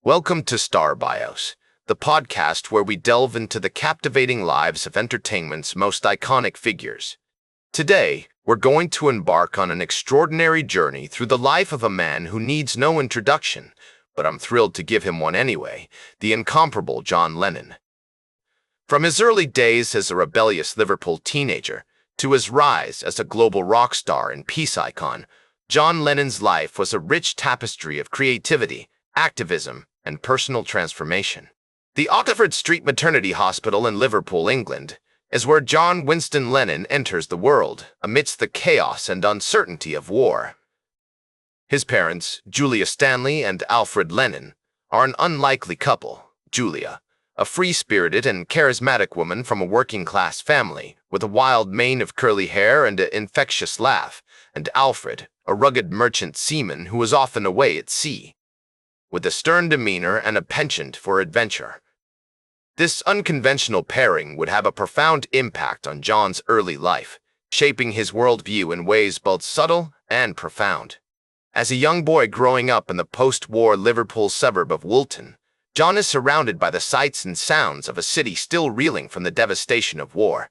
Welcome to Star Bios, the podcast where we delve into the captivating lives of entertainment's most iconic figures. Today, we're going to embark on an extraordinary journey through the life of a man who needs no introduction, but I'm thrilled to give him one anyway, the incomparable John Lennon. From his early days as a rebellious Liverpool teenager to his rise as a global rock star and peace icon, John Lennon's life was a rich tapestry of creativity, activism, and personal transformation. The Oxford Street Maternity Hospital in Liverpool, England, is where John Winston Lennon enters the world amidst the chaos and uncertainty of war. His parents, Julia Stanley and Alfred Lennon, are an unlikely couple. Julia, a free-spirited and charismatic woman from a working-class family with a wild mane of curly hair and an infectious laugh, and Alfred, a rugged merchant seaman who was often away at sea, with a stern demeanor and a penchant for adventure. This unconventional pairing would have a profound impact on John's early life, shaping his worldview in ways both subtle and profound. As a young boy growing up in the post-war Liverpool suburb of Woolton, John is surrounded by the sights and sounds of a city still reeling from the devastation of war.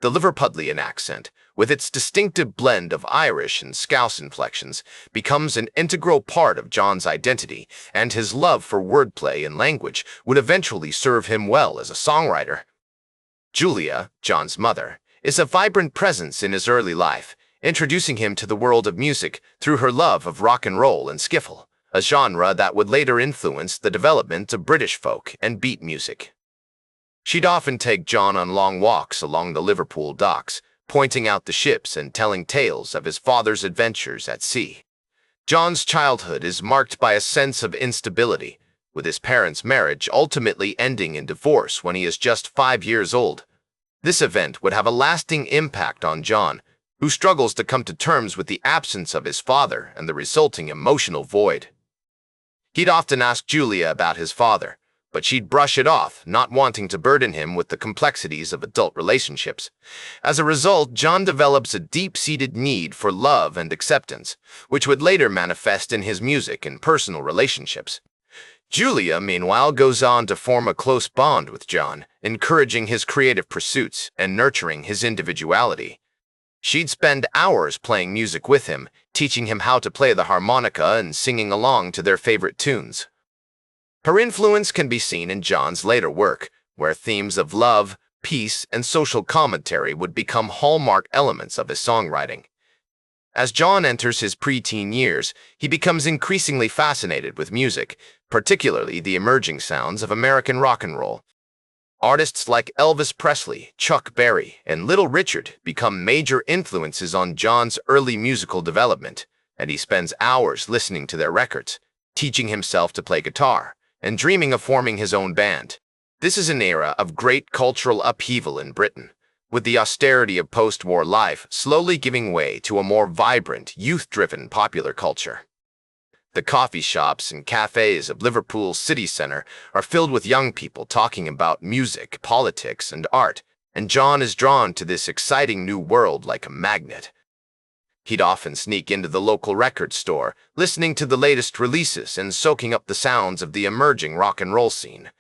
The Liverpudlian accent, with its distinctive blend of Irish and Scouse inflections, becomes an integral part of John's identity, and his love for wordplay and language would eventually serve him well as a songwriter. Julia, John's mother, is a vibrant presence in his early life, introducing him to the world of music through her love of rock and roll and skiffle, a genre that would later influence the development of British folk and beat music. She'd often take John on long walks along the Liverpool docks, pointing out the ships and telling tales of his father's adventures at sea. John's childhood is marked by a sense of instability, with his parents' marriage ultimately ending in divorce when he is just 5 years old. This event would have a lasting impact on John, who struggles to come to terms with the absence of his father and the resulting emotional void. He'd often ask Julia about his father, but she'd brush it off, not wanting to burden him with the complexities of adult relationships. As a result, John develops a deep-seated need for love and acceptance, which would later manifest in his music and personal relationships. Julia, meanwhile, goes on to form a close bond with John, encouraging his creative pursuits and nurturing his individuality. She'd spend hours playing music with him, teaching him how to play the harmonica and singing along to their favorite tunes. Her influence can be seen in John's later work, where themes of love, peace, and social commentary would become hallmark elements of his songwriting. As John enters his preteen years, he becomes increasingly fascinated with music, particularly the emerging sounds of American rock and roll. Artists like Elvis Presley, Chuck Berry, and Little Richard become major influences on John's early musical development, and he spends hours listening to their records, teaching himself to play guitar, and dreaming of forming his own band. This is an era of great cultural upheaval in Britain, with the austerity of post-war life slowly giving way to a more vibrant, youth-driven popular culture. The coffee shops and cafes of Liverpool's city centre are filled with young people talking about music, politics, and art, and John is drawn to this exciting new world like a magnet. He'd often sneak into the local record store, listening to the latest releases and soaking up the sounds of the emerging rock and roll scene.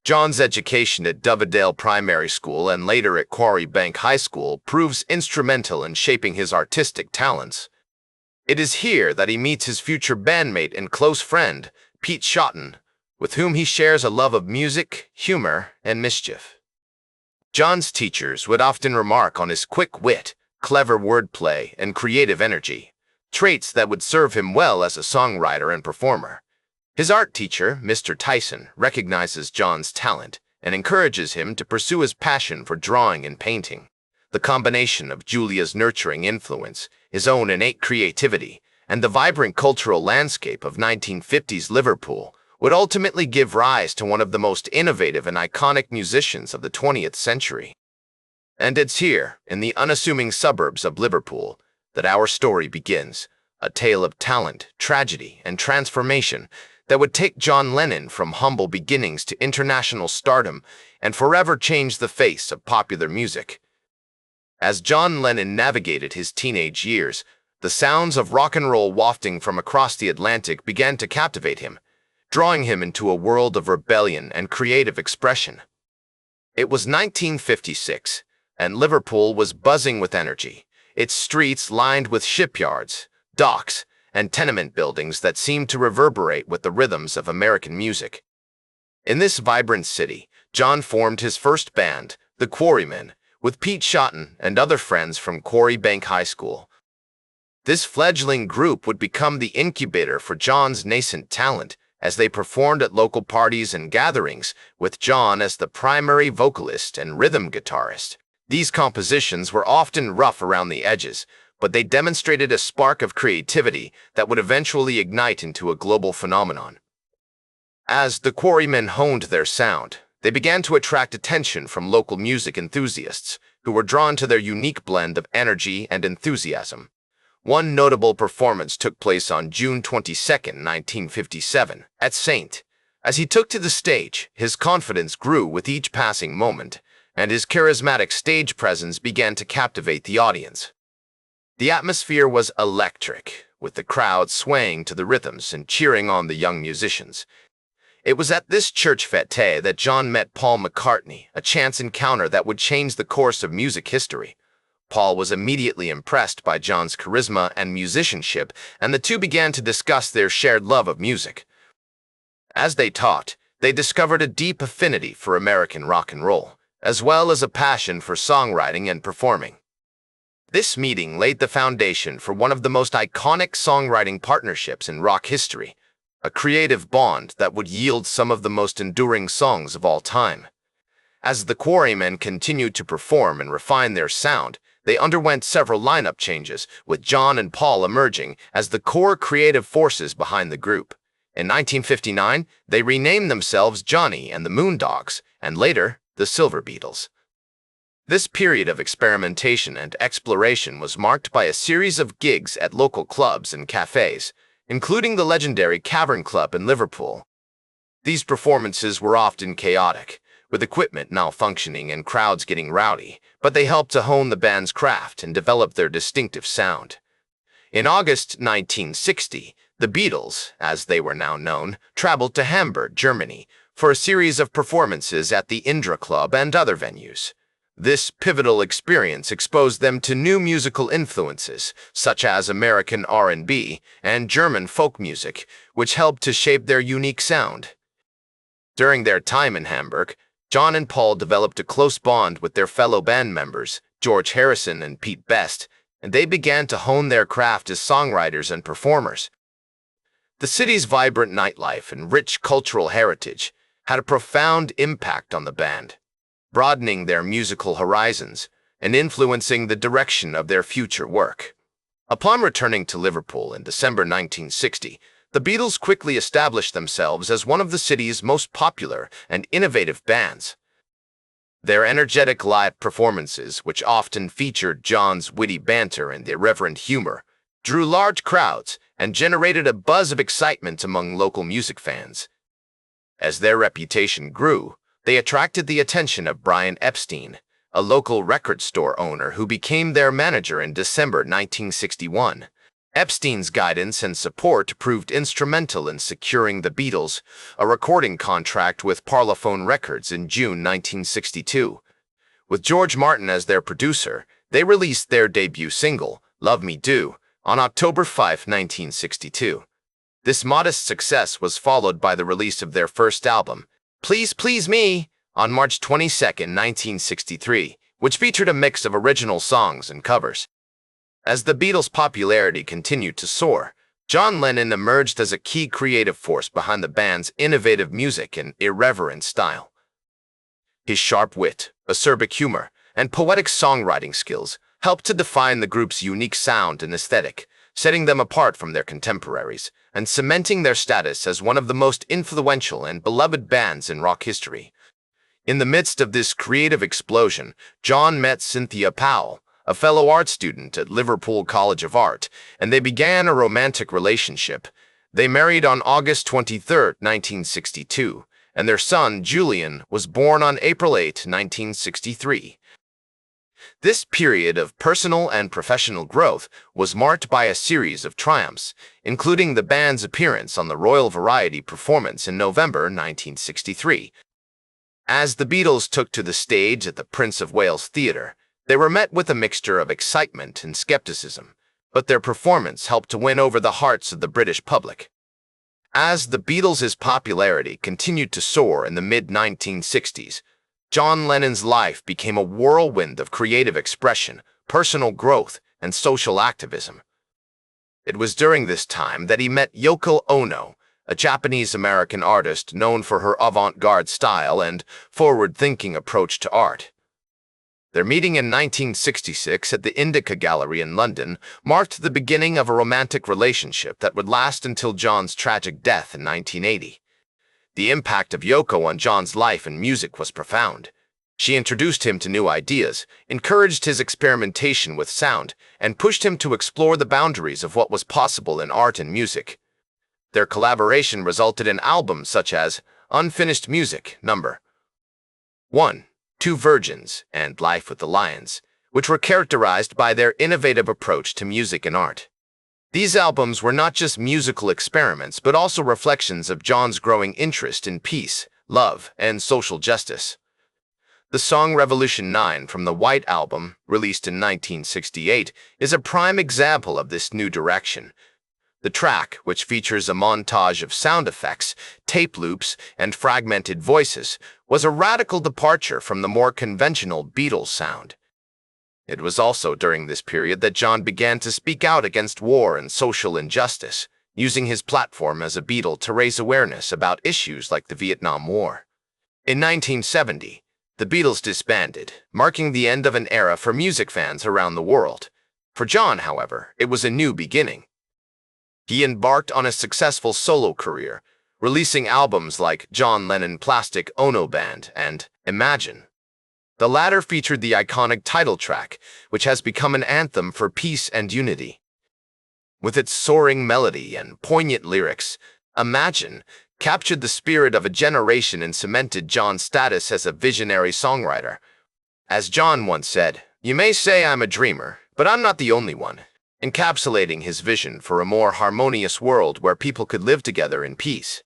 John's education at Dovedale Primary School and later at Quarry Bank High School proves instrumental in shaping his artistic talents. It is here that he meets his future bandmate and close friend, Pete Shotton, with whom he shares a love of music, humor, and mischief. John's teachers would often remark on his quick wit, clever wordplay, and creative energy, traits that would serve him well as a songwriter and performer. His art teacher, Mr. Tyson, recognizes John's talent and encourages him to pursue his passion for drawing and painting. The combination of Julia's nurturing influence, his own innate creativity, and the vibrant cultural landscape of 1950s Liverpool would ultimately give rise to one of the most innovative and iconic musicians of the 20th century. And it's here, in the unassuming suburbs of Liverpool, that our story begins, a tale of talent, tragedy, and transformation that would take John Lennon from humble beginnings to international stardom and forever change the face of popular music. As John Lennon navigated his teenage years, the sounds of rock and roll wafting from across the Atlantic began to captivate him, drawing him into a world of rebellion and creative expression. It was 1956, and Liverpool was buzzing with energy, its streets lined with shipyards, docks, and tenement buildings that seemed to reverberate with the rhythms of American music. In this vibrant city, John formed his first band, the Quarrymen, with Pete Shotton and other friends from Quarry Bank High School. This fledgling group would become the incubator for John's nascent talent, as they performed at local parties and gatherings, with John as the primary vocalist and rhythm guitarist. These compositions were often rough around the edges, but they demonstrated a spark of creativity that would eventually ignite into a global phenomenon. As the Quarrymen honed their sound, they began to attract attention from local music enthusiasts, who were drawn to their unique blend of energy and enthusiasm. One notable performance took place on June 22, 1957, at St. As he took to the stage, his confidence grew with each passing moment, and his charismatic stage presence began to captivate the audience. The atmosphere was electric, with the crowd swaying to the rhythms and cheering on the young musicians. It was at this church fete that John met Paul McCartney, a chance encounter that would change the course of music history. Paul was immediately impressed by John's charisma and musicianship, and the two began to discuss their shared love of music. As they talked, they discovered a deep affinity for American rock and roll, as well as a passion for songwriting and performing. This meeting laid the foundation for one of the most iconic songwriting partnerships in rock history, a creative bond that would yield some of the most enduring songs of all time. As the Quarrymen continued to perform and refine their sound, they underwent several lineup changes, with John and Paul emerging as the core creative forces behind the group. In 1959, they renamed themselves Johnny and the Moondogs, and later, the Silver Beatles. This period of experimentation and exploration was marked by a series of gigs at local clubs and cafes, including the legendary Cavern Club in Liverpool. These performances were often chaotic, with equipment malfunctioning and crowds getting rowdy, but they helped to hone the band's craft and develop their distinctive sound. In August 1960, the Beatles, as they were now known, traveled to Hamburg, Germany, for a series of performances at the Indra Club and other venues. This pivotal experience exposed them to new musical influences, such as American R&B and German folk music, which helped to shape their unique sound. During their time in Hamburg, John and Paul developed a close bond with their fellow band members, George Harrison and Pete Best, and they began to hone their craft as songwriters and performers. The city's vibrant nightlife and rich cultural heritage had a profound impact on the band, broadening their musical horizons and influencing the direction of their future work. Upon returning to Liverpool in December 1960, the Beatles quickly established themselves as one of the city's most popular and innovative bands. Their energetic live performances, which often featured John's witty banter and irreverent humor, drew large crowds and generated a buzz of excitement among local music fans. As their reputation grew, they attracted the attention of Brian Epstein, a local record store owner who became their manager in December 1961. Epstein's guidance and support proved instrumental in securing the Beatles a recording contract with Parlophone Records in June 1962. With George Martin as their producer, they released their debut single, Love Me Do, on October 5, 1962. This modest success was followed by the release of their first album, Please Please Me, on March 22, 1963, which featured a mix of original songs and covers. As the Beatles' popularity continued to soar, John Lennon emerged as a key creative force behind the band's innovative music and irreverent style. His sharp wit, acerbic humor, and poetic songwriting skills helped to define the group's unique sound and aesthetic, setting them apart from their contemporaries and cementing their status as one of the most influential and beloved bands in rock history. In the midst of this creative explosion, John met Cynthia Powell, a fellow art student at Liverpool College of Art, and they began a romantic relationship. They married on August 23, 1962, and their son, Julian, was born on April 8, 1963. This period of personal and professional growth was marked by a series of triumphs, including the band's appearance on the Royal Variety Performance in November 1963. As the Beatles took to the stage at the Prince of Wales Theatre, they were met with a mixture of excitement and skepticism, but their performance helped to win over the hearts of the British public. As the Beatles' popularity continued to soar in the mid-1960s, John Lennon's life became a whirlwind of creative expression, personal growth, and social activism. It was during this time that he met Yoko Ono, a Japanese-American artist known for her avant-garde style and forward-thinking approach to art. Their meeting in 1966 at the Indica Gallery in London marked the beginning of a romantic relationship that would last until John's tragic death in 1980. The impact of Yoko on John's life and music was profound. She introduced him to new ideas, encouraged his experimentation with sound, and pushed him to explore the boundaries of what was possible in art and music. Their collaboration resulted in albums such as Unfinished Music, No. 1, Two Virgins, and Life with the Lions, which were characterized by their innovative approach to music and art. These albums were not just musical experiments, but also reflections of John's growing interest in peace, love, and social justice. The song Revolution 9 from the White Album, released in 1968, is a prime example of this new direction. The track, which features a montage of sound effects, tape loops, and fragmented voices, was a radical departure from the more conventional Beatles sound. It was also during this period that John began to speak out against war and social injustice, using his platform as a Beatle to raise awareness about issues like the Vietnam War. In 1970, the Beatles disbanded, marking the end of an era for music fans around the world. For John, however, it was a new beginning. He embarked on a successful solo career, releasing albums like John Lennon Plastic Ono Band and Imagine. The latter featured the iconic title track, which has become an anthem for peace and unity. With its soaring melody and poignant lyrics, Imagine captured the spirit of a generation and cemented John's status as a visionary songwriter. As John once said, "You may say I'm a dreamer, but I'm not the only one," encapsulating his vision for a more harmonious world where people could live together in peace.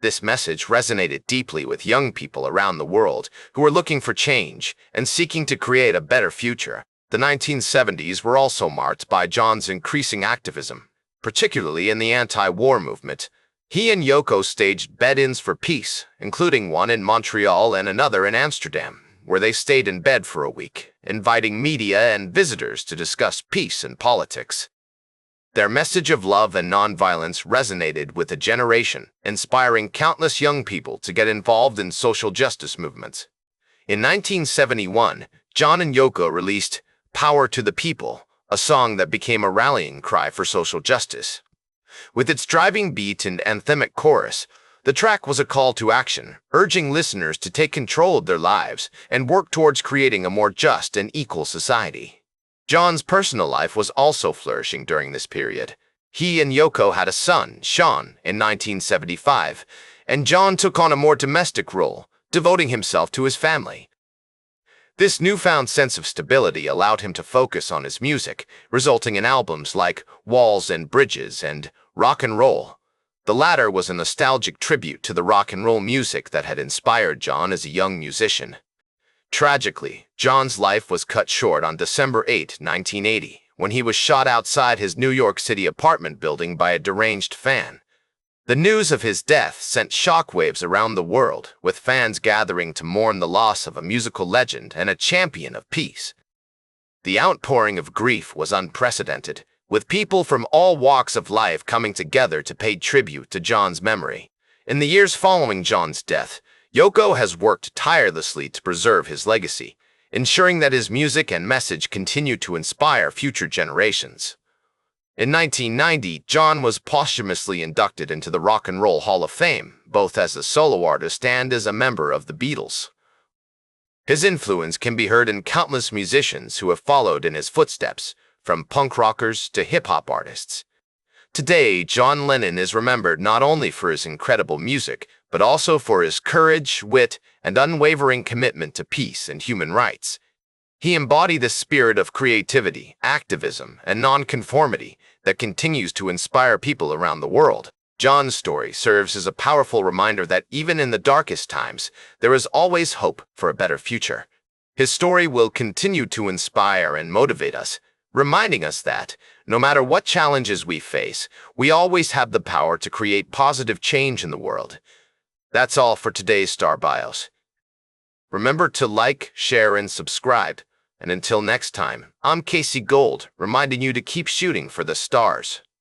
This message resonated deeply with young people around the world who were looking for change and seeking to create a better future. The 1970s were also marked by John's increasing activism, particularly in the anti-war movement. He and Yoko staged bed-ins for peace, including one in Montreal and another in Amsterdam, where they stayed in bed for a week, inviting media and visitors to discuss peace and politics. Their message of love and nonviolence resonated with a generation, inspiring countless young people to get involved in social justice movements. In 1971, John and Yoko released Power to the People, a song that became a rallying cry for social justice. With its driving beat and anthemic chorus, the track was a call to action, urging listeners to take control of their lives and work towards creating a more just and equal society. John's personal life was also flourishing during this period. He and Yoko had a son, Sean, in 1975, and John took on a more domestic role, devoting himself to his family. This newfound sense of stability allowed him to focus on his music, resulting in albums like Walls and Bridges and Rock and Roll. The latter was a nostalgic tribute to the rock and roll music that had inspired John as a young musician. Tragically, John's life was cut short on December 8, 1980, when he was shot outside his New York City apartment building by a deranged fan. The news of his death sent shockwaves around the world, with fans gathering to mourn the loss of a musical legend and a champion of peace. The outpouring of grief was unprecedented, with people from all walks of life coming together to pay tribute to John's memory. In the years following John's death, Yoko has worked tirelessly to preserve his legacy, ensuring that his music and message continue to inspire future generations. In 1990, John was posthumously inducted into the Rock and Roll Hall of Fame, both as a solo artist and as a member of the Beatles. His influence can be heard in countless musicians who have followed in his footsteps, from punk rockers to hip-hop artists. Today, John Lennon is remembered not only for his incredible music, but also for his courage, wit, and unwavering commitment to peace and human rights. He embodied the spirit of creativity, activism, and nonconformity that continues to inspire people around the world. John's story serves as a powerful reminder that even in the darkest times, there is always hope for a better future. His story will continue to inspire and motivate us, reminding us that, no matter what challenges we face, we always have the power to create positive change in the world. That's all for today's Star Bios. Remember to like, share, and subscribe. And until next time, I'm Casey Gold, reminding you to keep shooting for the stars.